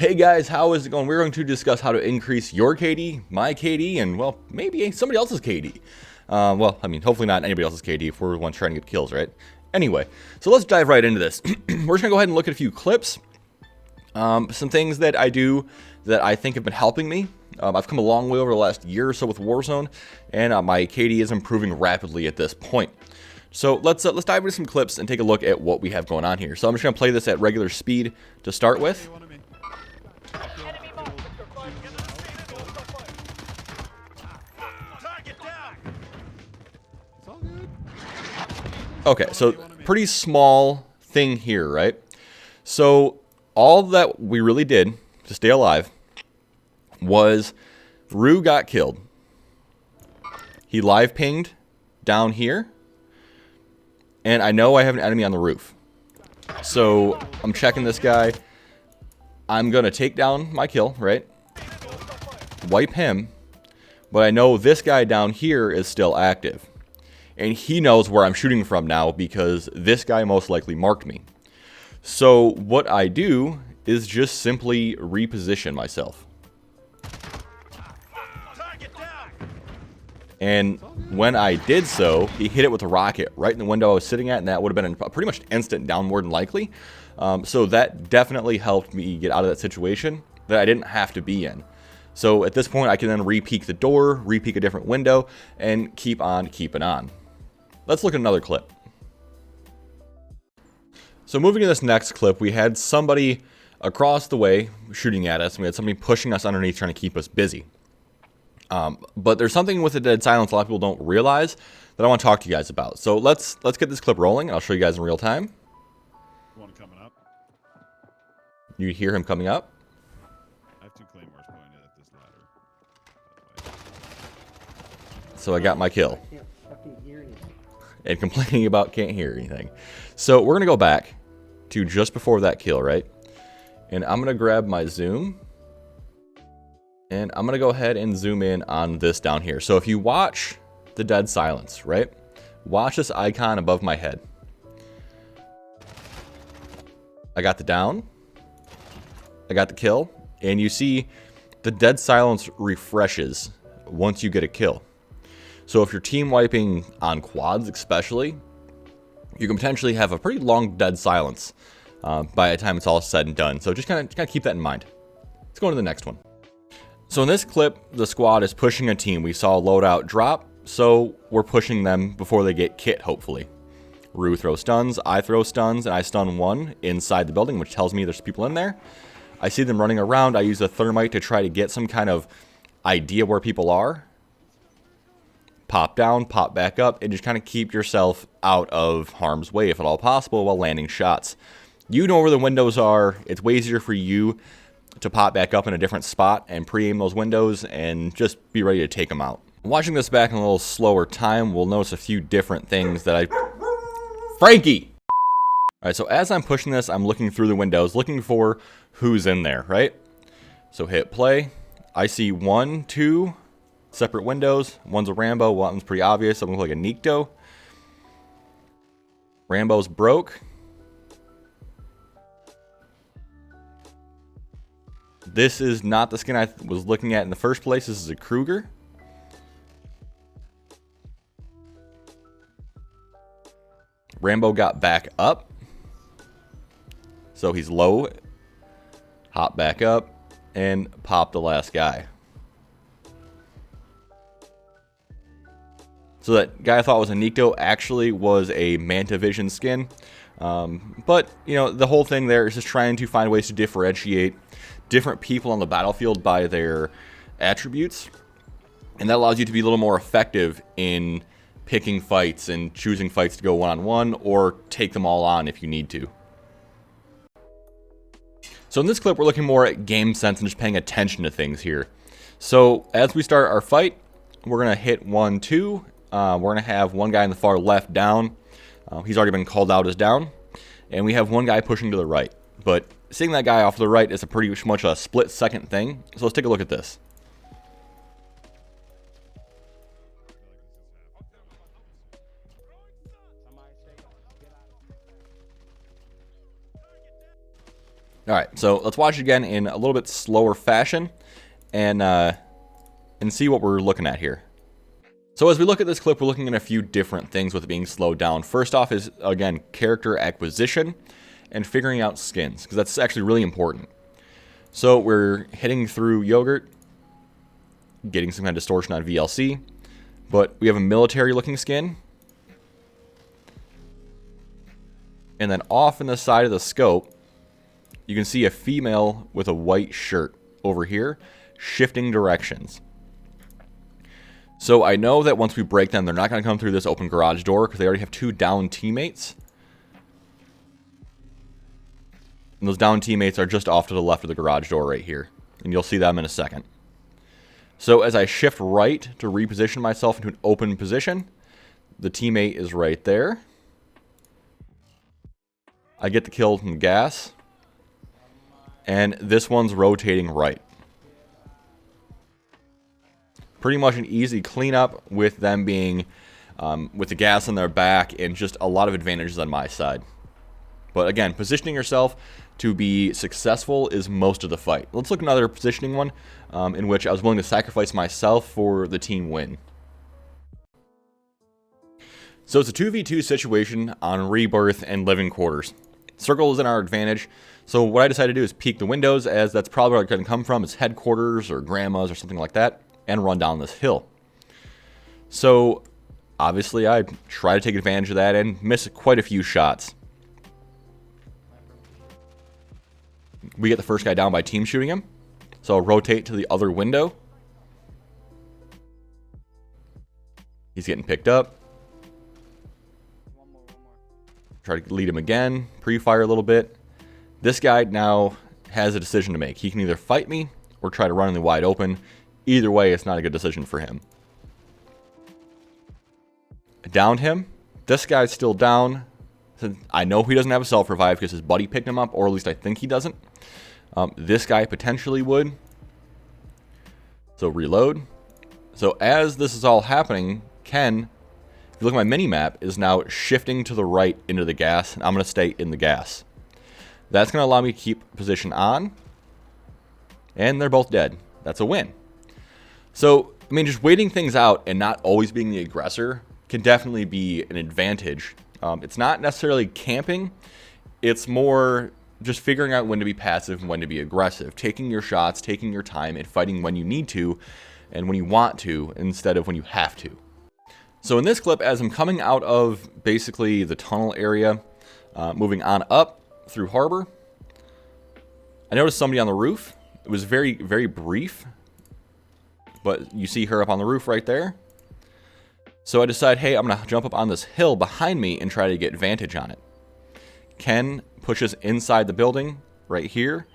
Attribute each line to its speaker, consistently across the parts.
Speaker 1: Hey guys, how is it going? We're going to discuss how to increase your KD, my KD, and well, maybe somebody else's KD. Well, I mean, hopefully not anybody else's KD if we're the ones trying to get kills, right? Anyway, so let's dive right into this. We're just going to go ahead and look at a few clips. Some things that I do that I think have been helping me. I've come a long way over the last year or so with Warzone, and my KD is improving rapidly at this point. So let's dive into some clips and take a look at what we have going on here. So I'm just going to play this at regular speed to start with. Okay, so pretty small thing here, right? So all that we really did to stay alive was Rue got killed. He live pinged down here. And I know I have an enemy on the roof. So I'm checking this guy. I'm going to take down my kill, right? Wipe him. But I know this guy down here is still active. And he knows where I'm shooting from now because this guy most likely marked me. So what I do is just simply reposition myself. And when I did so, he hit it with a rocket right in the window I was sitting at, and that would have been a pretty much instant down more than likely. So that definitely helped me get out of that situation that I didn't have to be in. So at this point, I can then re-peek the door, re-peek a different window, and keep on keeping on. Let's look at another clip. So moving to this next clip, we had somebody across the way shooting at us. We had somebody pushing us underneath trying to keep us busy. But there's something with the dead silence a lot of people don't realize that I want to talk to you guys about. So let's get this clip rolling. I'll show you guys in real time.
Speaker 2: One coming up.
Speaker 1: You hear him coming up.
Speaker 2: I have two claymores pointed at this ladder.
Speaker 1: So I got my kill. And complaining about can't hear anything. So we're going to go back to just before that kill, right? And I'm going to grab my zoom. And I'm going to go ahead and zoom in on this down here. So if you watch the dead silence, right? Watch this icon above my head. I got the down. I got the kill. And you see the dead silence refreshes once you get a kill. So if you're team wiping on quads especially, you can potentially have a pretty long dead silence by the time it's all said and done. So just kind of keep that in mind. Let's go on to the next one. So in this clip, the squad is pushing a team. We saw a loadout drop, so we're pushing them before they get kit, hopefully. Rue throws stuns, I throw stuns, and I stun one inside the building, which tells me there's people in there. I see them running around. I use a thermite to try to get some kind of idea where people are. Pop down, pop back up, and just kind of keep yourself out of harm's way if at all possible while landing shots. You know where the windows are. It's way easier for you to pop back up in a different spot and pre-aim those windows and just be ready to take them out. Watching this back in a little slower time, we'll notice a few different things that Frankie! Alright, so as I'm pushing this, I'm looking through the windows, looking for who's in there, right? So hit play. I see 1, 2 separate windows. One's a Rambo, one's pretty obvious. Something like a Nikto. Rambo's broke. This is not the skin I was looking at in the first place. This is a Kruger. Rambo got back up. So he's low. Hop back up and pop the last guy. So that guy I thought was a Nikto actually was a Manta Vision skin. But, you know, the whole thing there is just trying to find ways to differentiate different people on the battlefield by their attributes. And that allows you to be a little more effective in picking fights and choosing fights to go one-on-one or take them all on if you need to. So in this clip, we're looking more at game sense and just paying attention to things here. So as we start our fight, we're going to hit 1, 2. We're going to have one guy in the far left down. He's already been called out as down. And we have one guy pushing to the right. But seeing that guy off to the right is a pretty much a split-second thing. So let's take a look at this. All right, so let's watch it again in a little bit slower fashion and see what we're looking at here. So as we look at this clip, we're looking at a few different things with it being slowed down. First off is, again, character acquisition and figuring out skins, because that's actually really important. So we're hitting through Yogurt, getting some kind of distortion on VLC, but we have a military-looking skin. And then off in the side of the scope, you can see a female with a white shirt over here, shifting directions. So I know that once we break them, they're not going to come through this open garage door because they already have 2 down teammates. And those down teammates are just off to the left of the garage door right here. And you'll see them in a second. So as I shift right to reposition myself into an open position, the teammate is right there. I get the kill from gas. And this one's rotating right. Pretty much an easy cleanup with them being with the gas on their back and just a lot of advantages on my side. But again, positioning yourself to be successful is most of the fight. Let's look at another positioning one in which I was willing to sacrifice myself for the team win. So it's a 2v2 situation on Rebirth and Living Quarters. Circle is in our advantage. So what I decided to do is peek the windows, as that's probably where I'm going to come from. It's headquarters or grandma's or something like that, and run down this hill. So obviously I try to take advantage of that and miss quite a few shots. We get the first guy down by team shooting him. So I'll rotate to the other window. He's getting picked up. Try to lead him again, pre-fire a little bit. This guy now has a decision to make. He can either fight me or try to run in the wide open. Either way, it's not a good decision for him. I downed him. This guy's still down. I know he doesn't have a self-revive because his buddy picked him up, or at least I think he doesn't. This guy potentially would. So reload. So as this is all happening, Ken, if you look at my mini-map, is now shifting to the right into the gas, and I'm going to stay in the gas. That's going to allow me to keep position on, and they're both dead. That's a win. So, I mean, just waiting things out and not always being the aggressor can definitely be an advantage. It's not necessarily camping. It's more just figuring out when to be passive and when to be aggressive. Taking your shots, taking your time, and fighting when you need to and when you want to instead of when you have to. So in this clip, as I'm coming out of basically the tunnel area, moving on up through Harbor, I noticed somebody on the roof. It was very, very brief, but you see her up on the roof right there. So I decide, hey, I'm going to jump up on this hill behind me and try to get vantage on it. Ken pushes inside the building right here,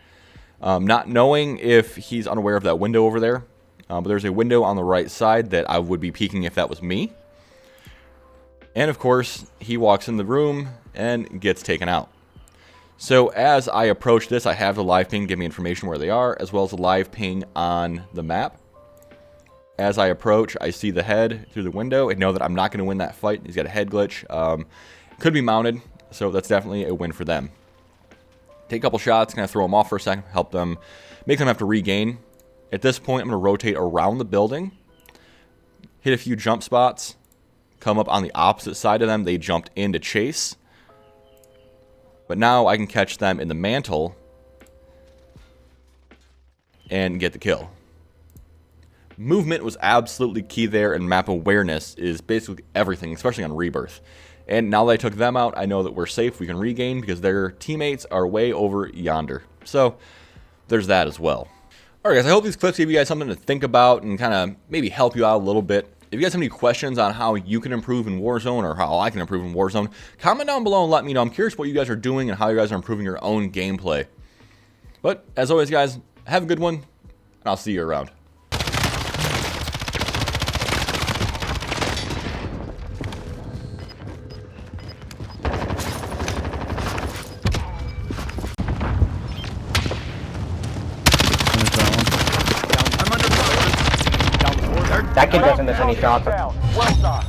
Speaker 1: not knowing if he's unaware of that window over there. But there's a window on the right side that I would be peeking if that was me. And of course, he walks in the room and gets taken out. So as I approach this, I have the live ping give me information where they are, as well as the live ping on the map. As I approach, I see the head through the window and know that I'm not going to win that fight. He's got a head glitch. Could be mounted, so that's definitely a win for them. Take a couple shots, kind of throw them off for a second, help them, make them have to regain. At this point, I'm going to rotate around the building, hit a few jump spots, come up on the opposite side of them. They jumped in to chase. But now I can catch them in the mantle and get the kill. Movement was absolutely key there, and map awareness is basically everything, especially on Rebirth. And now that I took them out, I know that we're safe. We can regain because their teammates are way over yonder. So there's that as well. All right, guys, I hope these clips gave you guys something to think about and kind of maybe help you out a little bit. If you guys have any questions on how you can improve in Warzone or how I can improve in Warzone, comment down below and let me know. I'm curious what you guys are doing and how you guys are improving your own gameplay. But as always, guys, have a good one, and I'll see you around.
Speaker 3: That kid doesn't miss any shots.
Speaker 4: Well done.